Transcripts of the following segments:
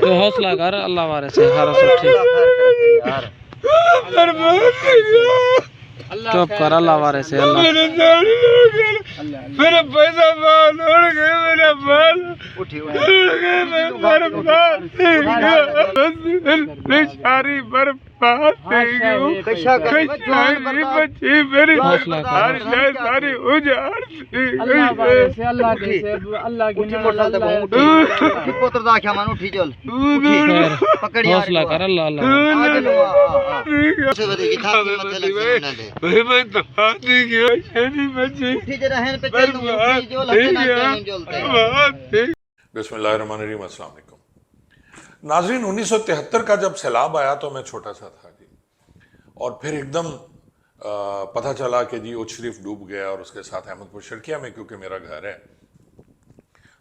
تو حوصلہ کر اللہ والے سے ہر چپ کر اللہ والے سے اللہ میرا پیسہ بال اڑ گئے میرا بال ساری برباد میری ساری اجاڑ حوصلہ کر اللہ اللہ بسم اللہ الرحمن الرحیم۔ السلام علیکم ناظرین، 1973 کا جب سیلاب آیا تو میں چھوٹا سا تھا جی، اور پھر ایک دم پتہ چلا کہ جی اچ شریف ڈوب گیا، اور اس کے ساتھ احمد پور شرکیہ میں کیونکہ میرا گھر ہے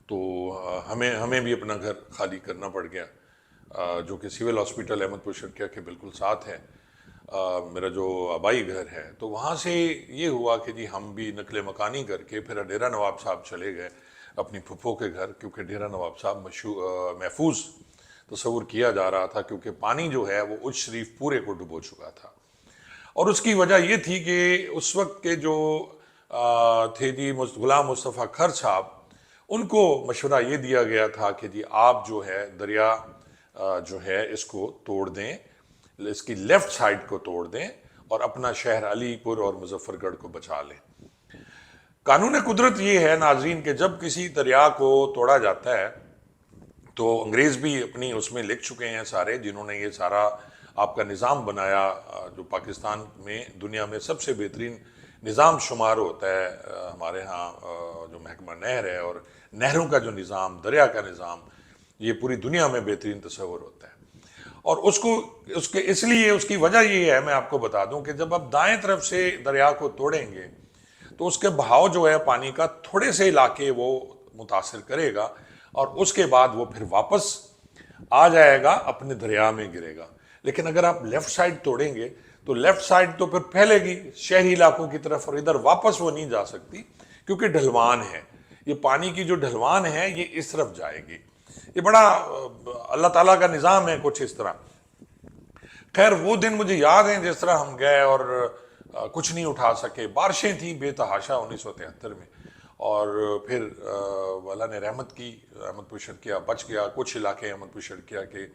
تو ہمیں بھی اپنا گھر خالی کرنا پڑ گیا، جو کہ سول ہاسپٹل احمد پور شرکیہ کے بالکل ساتھ ہے میرا جو آبائی گھر ہے۔ تو وہاں سے یہ ہوا کہ جی ہم بھی نقل مکانی کر کے پھر ڈیرہ نواب صاحب چلے گئے اپنی پھپھو کے گھر، کیونکہ ڈیرہ نواب صاحب محفوظ تصور کیا جا رہا تھا، کیونکہ پانی جو ہے وہ اچ شریف پورے کو ڈبو چکا تھا۔ اور اس کی وجہ یہ تھی کہ اس وقت کے جو تھے جی غلام مصطفیٰ کھر صاحب، ان کو مشورہ یہ دیا گیا تھا کہ جی آپ جو ہے دریا جو ہے اس کو توڑ دیں، اس کی لیفٹ سائڈ کو توڑ دیں اور اپنا شہر علی پور اور مظفر گڑھ کو بچا لیں۔ قانون قدرت یہ ہے ناظرین کہ جب کسی دریا کو توڑا جاتا ہے تو انگریز بھی اپنی اس میں لکھ چکے ہیں سارے، جنہوں نے یہ سارا آپ کا نظام بنایا، جو پاکستان میں دنیا میں سب سے بہترین نظام شمار ہوتا ہے ہمارے ہاں، جو محکمہ نہر ہے اور نہروں کا جو نظام، دریا کا نظام، یہ پوری دنیا میں بہترین تصور ہوتا ہے۔ اور اس لیے اس کی وجہ یہ ہے، میں آپ کو بتا دوں کہ جب آپ دائیں طرف سے دریا کو توڑیں گے تو اس کے بہاؤ جو ہے پانی کا تھوڑے سے علاقے وہ متاثر کرے گا، اور اس کے بعد وہ پھر واپس آ جائے گا، اپنے دریا میں گرے گا۔ لیکن اگر آپ لیفٹ سائڈ توڑیں گے تو لیفٹ سائڈ تو پھر پھیلے گی شہری علاقوں کی طرف، اور ادھر واپس وہ نہیں جا سکتی کیونکہ ڈھلوان ہے، یہ پانی کی جو ڈھلوان ہے یہ اس طرف جائے گی۔ یہ بڑا اللہ تعالیٰ کا نظام ہے کچھ اس طرح۔ خیر وہ دن مجھے یاد ہیں جس طرح ہم گئے اور کچھ نہیں اٹھا سکے، بارشیں تھیں بے تحاشا 1973 میں، اور پھر اللہ نے رحمت کی، احمد پور شرکیہ بچ گیا۔ کچھ علاقے احمد پور شرکیہ کے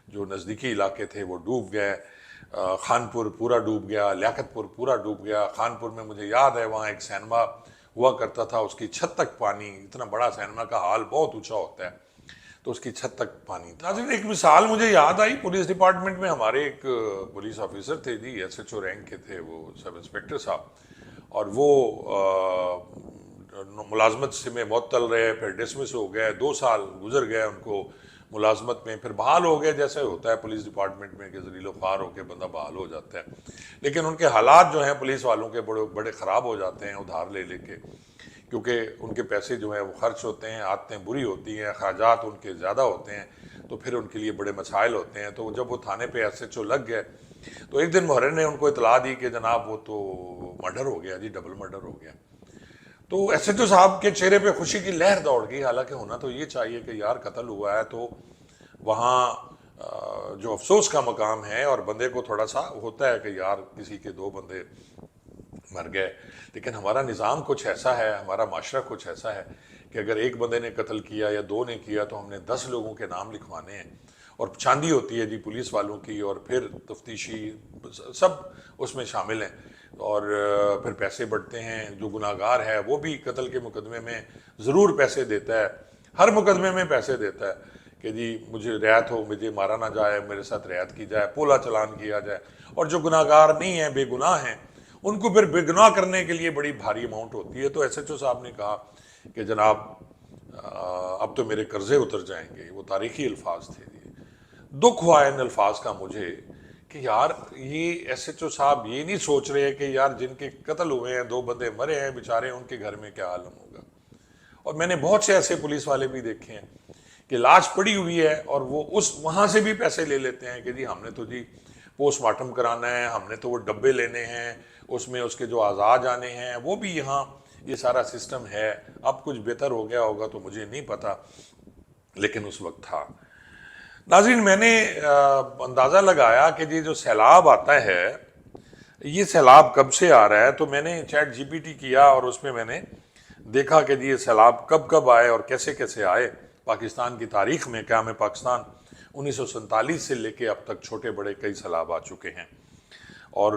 جو نزدیکی علاقے تھے وہ ڈوب گئے، خانپور پورا ڈوب گیا، لیاقت پور پورا ڈوب گیا۔ خانپور میں مجھے یاد ہے وہاں ایک سینما ہوا کرتا تھا، اس کی چھت تک پانی، اتنا بڑا سینما کا ہال بہت اونچا ہوتا ہے تو اس کی چھت تک پانی تھا۔ ایک مثال مجھے یاد آئی، پولیس ڈپارٹمنٹ میں ہمارے ایک پولیس آفیسر تھے جی، ایس ایچ او رینک کے تھے وہ، سب انسپیکٹر صاحب، اور وہ ملازمت سے میں معطل رہے، پھر ڈسمس ہو گئے، 2 سال گزر گئے ان کو ملازمت میں، پھر بحال ہو گئے، جیسے ہوتا ہے پولیس ڈپارٹمنٹ میں کہ ذلیل و خوار ہو کے بندہ بحال ہو جاتا ہے۔ لیکن ان کے حالات جو ہیں پولیس والوں کے بڑے خراب ہو جاتے ہیں ادھار لے لے کے، کیونکہ ان کے پیسے جو ہیں وہ خرچ ہوتے ہیں، عادتیں بری ہوتی ہیں، اخراجات ان کے زیادہ ہوتے ہیں، تو پھر ان کے لیے بڑے مسائل ہوتے ہیں۔ تو جب وہ تھانے پہ ایس ایچ او لگ گئے تو ایک دن محرر نے ان کو اطلاع دی کہ جناب وہ تو مرڈر ہو گیا جی، ڈبل مرڈر ہو گیا۔ تو ایس ایچ او صاحب کے چہرے پہ خوشی کی لہر دوڑ گئی، حالانکہ ہونا تو یہ چاہیے کہ یار قتل ہوا ہے تو وہاں جو افسوس کا مقام ہے، اور بندے کو تھوڑا سا ہوتا ہے کہ یار کسی کے 2 بندے مر گئے، لیکن ہمارا نظام کچھ ایسا ہے، ہمارا معاشرہ کچھ ایسا ہے کہ اگر ایک بندے نے قتل کیا یا 2 نے کیا تو ہم نے 10 لوگوں کے نام لکھوانے ہیں، اور چاندی ہوتی ہے جی پولیس والوں کی، اور پھر تفتیشی سب اس میں شامل ہیں، اور پھر پیسے بڑھتے ہیں۔ جو گناہ گار ہے وہ بھی قتل کے مقدمے میں ضرور پیسے دیتا ہے، ہر مقدمے میں پیسے دیتا ہے کہ جی مجھے رعایت ہو، مجھے مارا نہ جائے، میرے ساتھ رعایت کی جائے، پولا چلان کیا جائے۔ اور جو گناہ گار نہیں ہیں، بے گناہ ہیں، ان کو پھر بے گناہ کرنے کے لیے بڑی بھاری اماؤنٹ ہوتی ہے۔ تو ایس ایچ او صاحب نے کہا کہ جناب اب تو میرے قرضے اتر جائیں گے، وہ تاریخی الفاظ تھے جی۔ دکھ ہوا ان الفاظ کا مجھے کہ یار یہ ایس ایچ او صاحب یہ نہیں سوچ رہے کہ یار جن کے قتل ہوئے ہیں، 2 بندے مرے ہیں بیچارے، ان کے گھر میں کیا عالم ہوگا۔ اور میں نے بہت سے ایسے پولیس والے بھی دیکھے ہیں کہ لاش پڑی ہوئی ہے اور وہ وہاں سے بھی پیسے لے لیتے ہیں کہ جی ہم نے تو جی پوسٹ مارٹم کرانا ہے، ہم نے تو وہ ڈبے لینے ہیں، اس میں اس کے جو اعضاء جانے ہیں، وہ بھی یہاں یہ سارا سسٹم ہے۔ اب کچھ بہتر ہو گیا ہوگا تو مجھے نہیں پتا، لیکن اس وقت تھا۔ ناظرین، میں نے اندازہ لگایا کہ یہ جو سیلاب آتا ہے یہ سیلاب کب سے آ رہا ہے، تو میں نے چیٹ جی پی ٹی کیا اور اس میں نے دیکھا کہ یہ سیلاب کب کب آئے اور کیسے کیسے آئے پاکستان کی تاریخ میں۔ قیام پاکستان 1947 سے لے کے اب تک چھوٹے بڑے کئی سیلاب آ چکے ہیں اور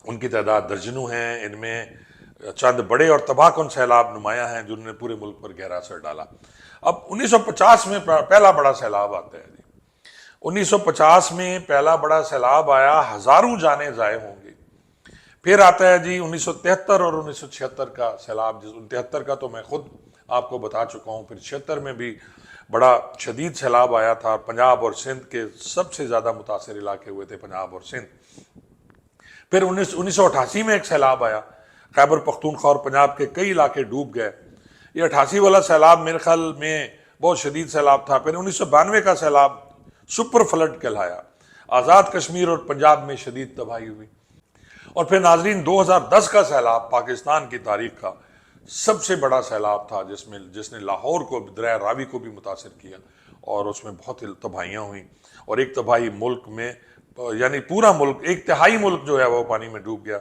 ان کی تعداد درجنوں ہیں۔ ان میں چند بڑے اور تباہ کن سیلاب نمایاں ہیں جنہوں نے پورے ملک پر گہرا اثر ڈالا۔ اب 1950 میں پہلا بڑا سیلاب آتا ہے جی۔ 1950 میں پہلا بڑا سیلاب آیا، ہزاروں جانیں ضائع ہوں گی۔ پھر آتا ہے جی 1973 اور 1976 کا سیلاب، 73 کا تو میں خود آپ کو بتا چکا ہوں، پھر 76 میں بھی بڑا شدید سیلاب آیا تھا۔ پنجاب اور سندھ کے سب سے زیادہ متاثر علاقے ہوئے تھے پنجاب اور سندھ۔ پھر 1988 میں ایک سیلاب آیا، خیبر پختونخوا اور پنجاب کے کئی علاقے ڈوب گئے۔ یہ 88 والا سیلاب میرے خیال میں بہت شدید سیلاب تھا۔ پھر 1992 کا سیلاب سپر فلڈ کہلایا، آزاد کشمیر اور پنجاب میں شدید تباہی ہوئی۔ اور پھر ناظرین 2010 کا سیلاب پاکستان کی تاریخ کا سب سے بڑا سیلاب تھا، جس نے لاہور کو، دریائے راوی کو بھی متاثر کیا اور اس میں بہت تباہیاں ہوئیں، اور ایک تباہی ملک میں، یعنی پورا ملک، ایک تہائی ملک جو ہے وہ پانی میں ڈوب گیا۔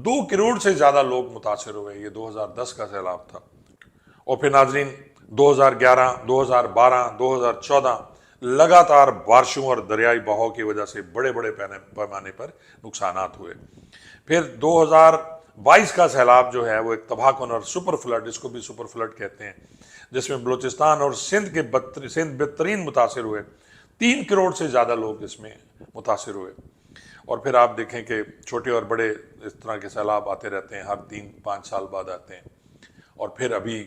2 کروڑ سے زیادہ لوگ متاثر ہوئے۔ یہ 2010 کا سیلاب تھا۔ اور پھر ناظرین 2011، 2012، 2014 لگاتار بارشوں اور دریائی بہاؤ کی وجہ سے بڑے بڑے پیمانے پر نقصانات ہوئے۔ پھر 2022 کا سیلاب جو ہے وہ ایک تباہ کن اور سپر فلڈ، اس کو بھی سپر فلڈ کہتے ہیں، جس میں بلوچستان اور سندھ بدترین متاثر ہوئے۔ 3 کروڑ سے زیادہ لوگ اس میں متاثر ہوئے۔ اور پھر آپ دیکھیں کہ چھوٹے اور بڑے اس طرح کے سیلاب آتے رہتے ہیں، ہر 3-5 سال بعد آتے ہیں۔ اور پھر ابھی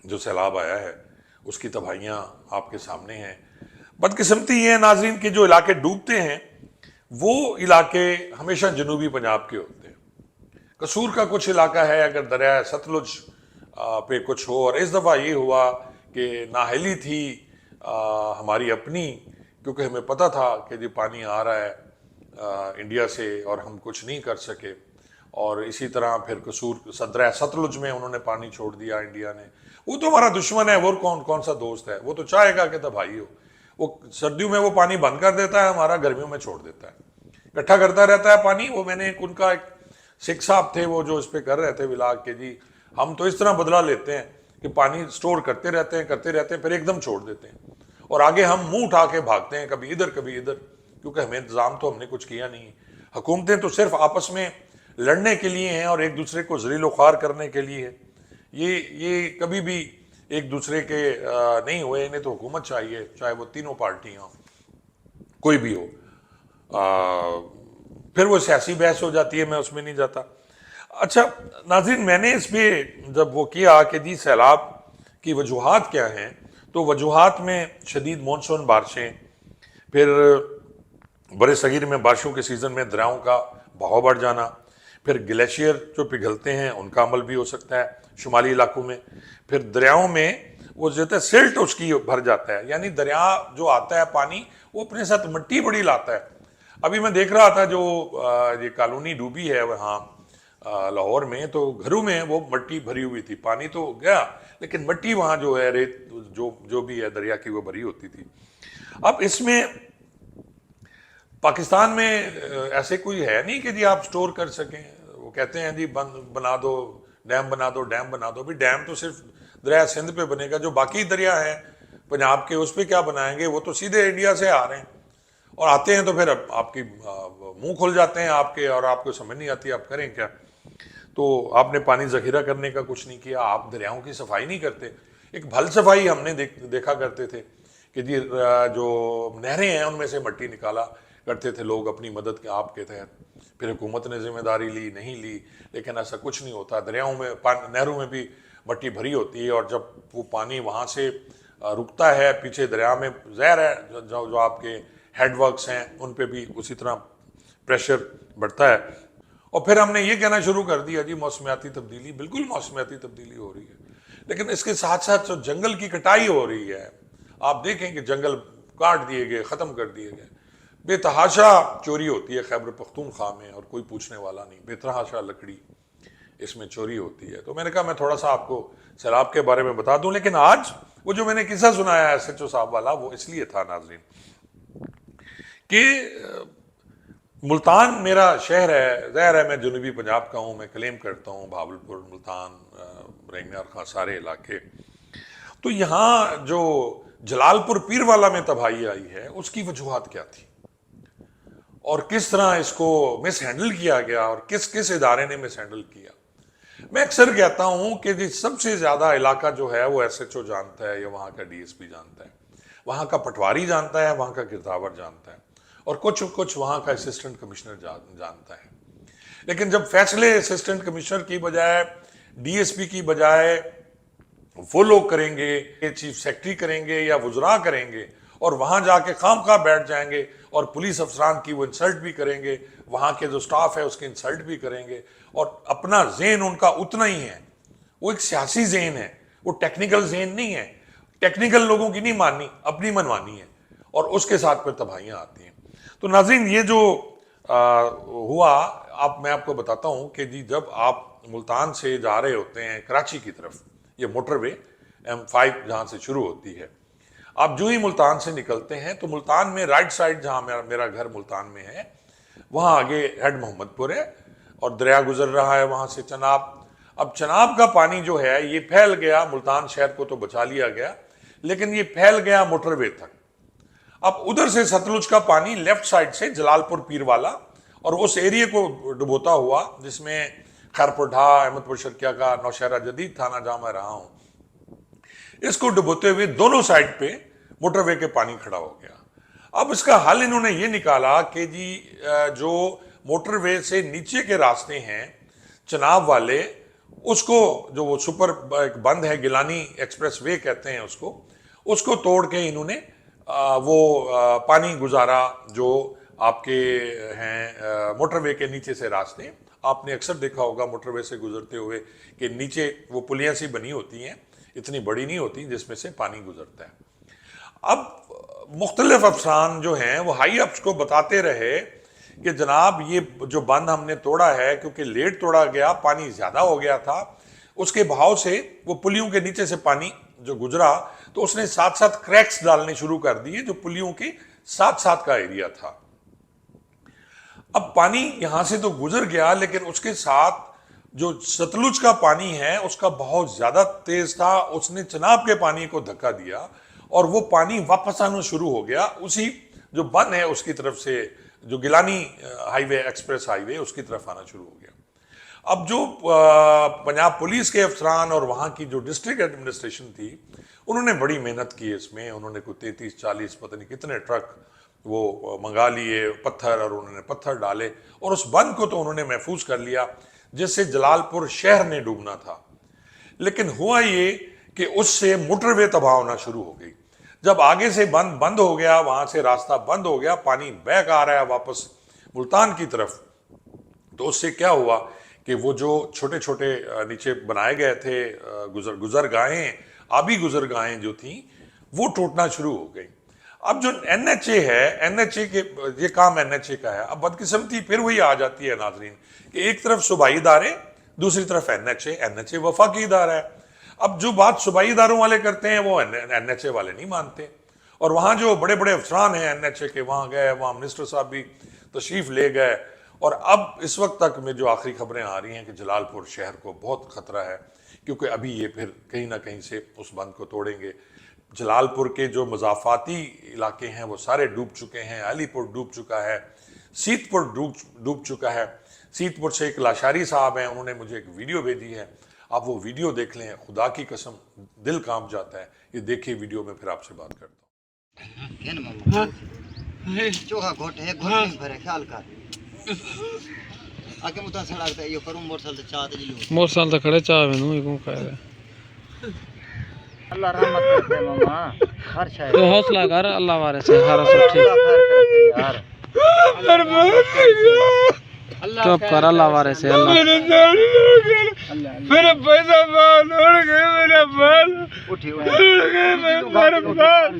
جو سیلاب آیا ہے اس کی تباہیاں آپ کے سامنے ہیں۔ بدقسمتی یہ ہے ناظرین کہ جو علاقے ڈوبتے ہیں وہ علاقے ہمیشہ جنوبی پنجاب کے ہوتے ہیں۔ قصور کا کچھ علاقہ ہے اگر دریائے ستلج پہ کچھ ہو، اور اس دفعہ یہ ہوا کہ نااہلی تھی ہماری اپنی، کیونکہ ہمیں پتہ تھا کہ یہ پانی آ رہا ہے انڈیا سے اور ہم کچھ نہیں کر سکے۔ اور اسی طرح پھر قصور دریائے ستلج میں انہوں نے پانی چھوڑ دیا انڈیا نے۔ وہ تو ہمارا دشمن ہے، وہ کون سا دوست ہے؟ وہ تو چاہے گا کہ تباہی ہو۔ وہ سردیوں میں وہ پانی بند کر دیتا ہے، ہمارا گرمیوں میں چھوڑ دیتا ہے، اکٹھا کرتا رہتا ہے پانی۔ وہ میں نے ان کا ایک سکھ صاحب تھے وہ جو اس پہ کر رہے تھے ولاگ کہ جی ہم تو اس طرح بدلہ لیتے ہیں کہ پانی سٹور کرتے رہتے ہیں پھر ایک دم چھوڑ دیتے ہیں، اور آگے ہم منہ اٹھا کے بھاگتے ہیں، کبھی ادھر کبھی ادھر، کیونکہ ہمیں انتظام تو ہم نے کچھ کیا نہیں۔ حکومتیں تو صرف آپس میں لڑنے کے لیے ہیں اور ایک دوسرے کو ذلیل و خوار کرنے کے لیے ہے۔ یہ کبھی بھی ایک دوسرے کے نہیں ہوئے۔ انہیں تو حکومت چاہیے، چاہے وہ تینوں پارٹیاں ہوں، کوئی بھی ہو۔ پھر وہ سیاسی بحث ہو جاتی ہے، میں اس میں نہیں جاتا۔ اچھا ناظرین، میں نے اس پہ جب وہ کیا کہ جی سیلاب کی وجوہات کیا ہیں، تو وجوہات میں شدید مونسون بارشیں، پھر برے صغیر میں بارشوں کے سیزن میں دریاؤں کا بہاؤ بڑھ جانا، پھر گلیشیئر جو پگھلتے ہیں ان کا عمل بھی ہو سکتا ہے شمالی علاقوں میں، پھر دریاؤں میں وہ جو ہے سلٹ اس کی بھر جاتا ہے، یعنی دریا جو آتا ہے پانی وہ اپنے ساتھ مٹی بڑی لاتا ہے۔ ابھی میں دیکھ رہا تھا جو یہ کالونی ڈوبی ہے وہاں لاہور میں، تو گھروں میں وہ مٹی بھری ہوئی تھی، پانی تو گیا لیکن مٹی وہاں جو ہے ریت جو بھی ہے دریا کی وہ بھری ہوتی تھی۔ اب اس میں پاکستان میں ایسے کوئی ہے نہیں کہ جی آپ سٹور کر سکیں۔ وہ کہتے ہیں جی بنا دو ڈیم، بنا دو ڈیم، بنا دو۔ بھی ڈیم تو صرف دریا سندھ پہ بنے گا، جو باقی دریا ہیں پنجاب کے اس پہ کیا بنائیں گے؟ وہ تو سیدھے انڈیا سے آ رہے ہیں، اور آتے ہیں تو پھر آپ کی منہ کھل جاتے ہیں آپ کے، اور آپ کو سمجھ نہیں آتی آپ کریں کیا۔ تو آپ نے پانی ذخیرہ کرنے کا کچھ نہیں کیا، آپ دریاؤں کی صفائی نہیں کرتے۔ ایک بھل صفائی ہم نے دیکھا کرتے تھے کہ جی جو نہریں ہیں ان میں سے مٹی نکالا کرتے تھے لوگ اپنی مدد کے آپ کے تحت، پھر حکومت نے ذمہ داری لی نہیں لی، لیکن ایسا کچھ نہیں ہوتا۔ دریاؤں میں نہروں میں بھی مٹی بھری ہوتی ہے، اور جب وہ پانی وہاں سے رکتا ہے پیچھے دریا میں، ظاہر ہے جو آپ کے ہیڈ ورکس ہیں ان پہ بھی اسی طرح پریشر بڑھتا ہے۔ اور پھر ہم نے یہ کہنا شروع کر دیا جی موسمیاتی تبدیلی، بالکل موسمیاتی تبدیلی ہو رہی ہے، لیکن اس کے ساتھ ساتھ جو جنگل کی کٹائی ہو رہی ہے، آپ دیکھیں کہ جنگل کاٹ دیے گئے، ختم کر دیے گئے، بے تحاشا چوری ہوتی ہے خیبر پختونخوا میں، اور کوئی پوچھنے والا نہیں، بے تحاشا لکڑی اس میں چوری ہوتی ہے۔ تو میں نے کہا میں تھوڑا سا آپ کو سیلاب کے بارے میں بتا دوں، لیکن آج وہ جو میں نے قصہ سنایا ہے SHO صاحب والا وہ اس لیے تھا ناظرین کہ ملتان میرا شہر ہے، ظاہر ہے میں جنوبی پنجاب کا ہوں، میں کلیم کرتا ہوں بھاولپور، ملتان، رنگنا اور خاں سارے علاقے، تو یہاں جو جلال پور پیروالا میں تباہی آئی ہے اس کی وجوہات کیا تھی اور کس طرح اس کو مس ہینڈل کیا گیا اور کس ادارے نے مس ہینڈل کیا؟ میں اکثر کہتا ہوں کہ جی سب سے زیادہ علاقہ جو ہے وہ SHO جانتا ہے یا وہاں کا DSP جانتا ہے، وہاں کا پٹواری جانتا ہے، وہاں کا گرداور جانتا ہے، اور کچھ وہاں کا اسسٹنٹ کمشنر جانتا ہے. لیکن جب فیصلے اسسٹنٹ کمشنر کی بجائے DSP کی بجائے وہ لوگ کریں گے، چیف سیکرٹری کریں گے یا وزراء کریں گے اور وہاں جا کے خواہ بیٹھ جائیں گے اور پولیس افسران کی وہ انسلٹ بھی کریں گے، وہاں کے جو سٹاف ہے اس کی انسلٹ بھی کریں گے، اور اپنا ذہن ان کا اتنا ہی ہے، وہ ایک سیاسی ذہن ہے، وہ ٹیکنیکل ذہن نہیں ہے، ٹیکنیکل لوگوں کی نہیں ماننی، اپنی منوانی ہے، اور اس کے ساتھ پھر تباہیاں آتی ہیں. تو ناظرین یہ جو ہوا، میں آپ کو بتاتا ہوں کہ جی جب آپ ملتان سے جا رہے ہوتے ہیں کراچی کی طرف، یہ موٹر وے M5 جہاں سے شروع ہوتی ہے، آپ جو ہی ملتان سے نکلتے ہیں تو ملتان میں رائٹ سائڈ جہاں میرا گھر ملتان میں ہے وہاں آگے ہیڈ محمد پور ہے اور دریا گزر رہا ہے وہاں سے چناب. اب چناب کا پانی جو ہے یہ پھیل گیا، ملتان شہر کو تو بچا لیا گیا لیکن یہ پھیل گیا موٹر وے تک. اب ادھر سے ستلج کا پانی لیفٹ سائڈ سے جلال پور پیروالا اور اس ایریے کو ڈبوتا ہوا جس میں خیرپور ڈھا، احمد پور شرکیہ کا، نوشہرہ جدید تھانہ جہاں میں رہا ہوں، اس کو ڈبوتے ہوئے دونوں سائڈ پہ موٹر وے کے پانی کھڑا ہو گیا. اب اس کا حل انہوں نے یہ نکالا کہ جی جو موٹر وے سے نیچے کے راستے ہیں چناب والے، اس کو جو وہ سپر ایک بند ہے گیلانی ایکسپریس وے کہتے ہیں اس کو توڑ کے انہوں نے وہ پانی گزارا جو آپ کے ہیں موٹر وے کے نیچے سے راستے. آپ نے اکثر دیکھا ہوگا موٹر وے سے گزرتے ہوئے کہ نیچے وہ پلیاں سی بنی ہوتی ہیں، اتنی بڑی نہیں ہوتی، جس میں سے پانی گزرتا ہے. اب مختلف افسران جو ہیں وہ ہائی اپس کو بتاتے رہے کہ جناب یہ جو بند ہم نے توڑا ہے کیونکہ لیٹ توڑا گیا، پانی زیادہ ہو گیا تھا، اس کے بہاؤ سے وہ پلیوں کے نیچے سے پانی جو گزرا تو اس نے ساتھ ساتھ کریکس ڈالنے شروع کر دیے جو پلیوں کے ساتھ کا ایریا تھا. اب پانی یہاں سے تو گزر گیا لیکن اس کے ساتھ جو ستلج کا پانی ہے اس کا بہت زیادہ تیز تھا، اس نے چناب کے پانی کو دھکا دیا اور وہ پانی واپس آنا شروع ہو گیا اسی جو بند ہے اس کی طرف سے، جو گیلانی ہائی وے ایکسپریس ہائی وے اس کی طرف آنا شروع ہو گیا. اب جو پنجاب پولیس کے افسران اور وہاں کی جو ڈسٹرکٹ ایڈمنسٹریشن تھی انہوں نے بڑی محنت کی اس میں، انہوں نے کوئی 33-40 پتہ نہیں کتنے ٹرک وہ منگا لیے پتھر اور انہوں نے پتھر ڈالے اور اس بند کو تو انہوں نے محفوظ کر لیا جس سے جلال پور شہر نے ڈوبنا تھا. لیکن ہوا یہ کہ اس سے موٹر وے تباہ ہونا شروع ہو گئی. جب آگے سے بند ہو گیا، وہاں سے راستہ بند ہو گیا، پانی بیک آ رہا ہے واپس ملتان کی طرف، تو اس سے کیا ہوا کہ وہ جو چھوٹے چھوٹے نیچے بنائے گئے تھے گزرگاہیں، آبی گزرگاہیں جو تھیں وہ ٹوٹنا شروع ہو گئی. اب جو NHA ہے، NHA کے یہ کام NHA کا ہے. اب بدقسمتی پھر وہی آ جاتی ہے ناظرین کہ ایک طرف صوبائی ادارے، دوسری طرف NHA وفاقی ادارہ ہے. اب جو بات صوبائی اداروں والے کرتے ہیں وہ NHA والے نہیں مانتے، اور وہاں جو بڑے بڑے افسران ہیں NHA کے وہاں گئے، وہاں منسٹر صاحب بھی تشریف لے گئے، اور اب اس وقت تک میں جو آخری خبریں آ رہی ہیں کہ جلال پور شہر کو بہت خطرہ ہے کیونکہ ابھی یہ پھر کہیں نہ کہیں سے اس بند کو توڑیں گے. جلال پور کے جو مضافاتی علاقے ہیں وہ سارے ڈوب چکے ہیں، علی پور ڈوب چکا ہے، سیت پور ڈوب چکا ہے. سیت پور سے ایک لاشاری صاحب ہیں، انہوں نے مجھے ایک ویڈیو بھیجی ہے، آپ وہ ویڈیو دیکھ لیں، خدا کی قسم دل کانپ جاتا ہے. یہ دیکھیں ویڈیو میں پھر آپ سے بات کرتا ہوں. چوہا گھوٹ ہے، گھوٹ نہیں بھرے، خیال کر آکے مطان سے لگتا ہے یہ کروں موٹر سائیکل چاہتے جی لوں موٹر سائیکل کھڑے چاہ میں نوں کیوں کہہ رہے اللہ رحمت کرتے ماما ہر شاید تو حوصلہ کر اللہ وارے سے ہر سب ٹھیک. یار چپ کر اللہ وارے سے اللہ. میرا پیسہ مال اڑ گئے، میرا مال اٹھی اڑ گئے، میرا مال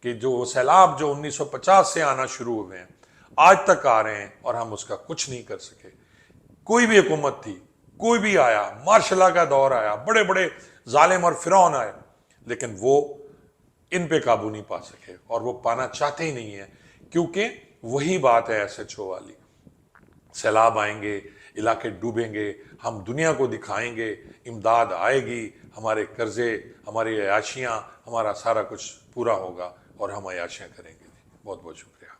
کہ جو سیلاب جو 1950 سے آنا شروع ہوئے ہیں آج تک آ رہے ہیں اور ہم اس کا کچھ نہیں کر سکے. کوئی بھی حکومت تھی, کوئی بھی آیا, مارشل لا کا دور آیا, بڑے بڑے ظالم اور فرعون آئے, لیکن وہ ان پہ قابو نہیں پا سکے اور وہ پانا چاہتے ہی نہیں ہیں, کیونکہ وہی بات ہے ایس ایچ او والی. سیلاب آئیں گے, علاقے ڈوبیں گے, ہم دنیا کو دکھائیں گے, امداد آئے گی, ہمارے قرضے, ہماری عیاشیاں, ہمارا سارا کچھ پورا ہوگا اور ہم عیاشیاں کریں گے. بہت بہت شکریہ.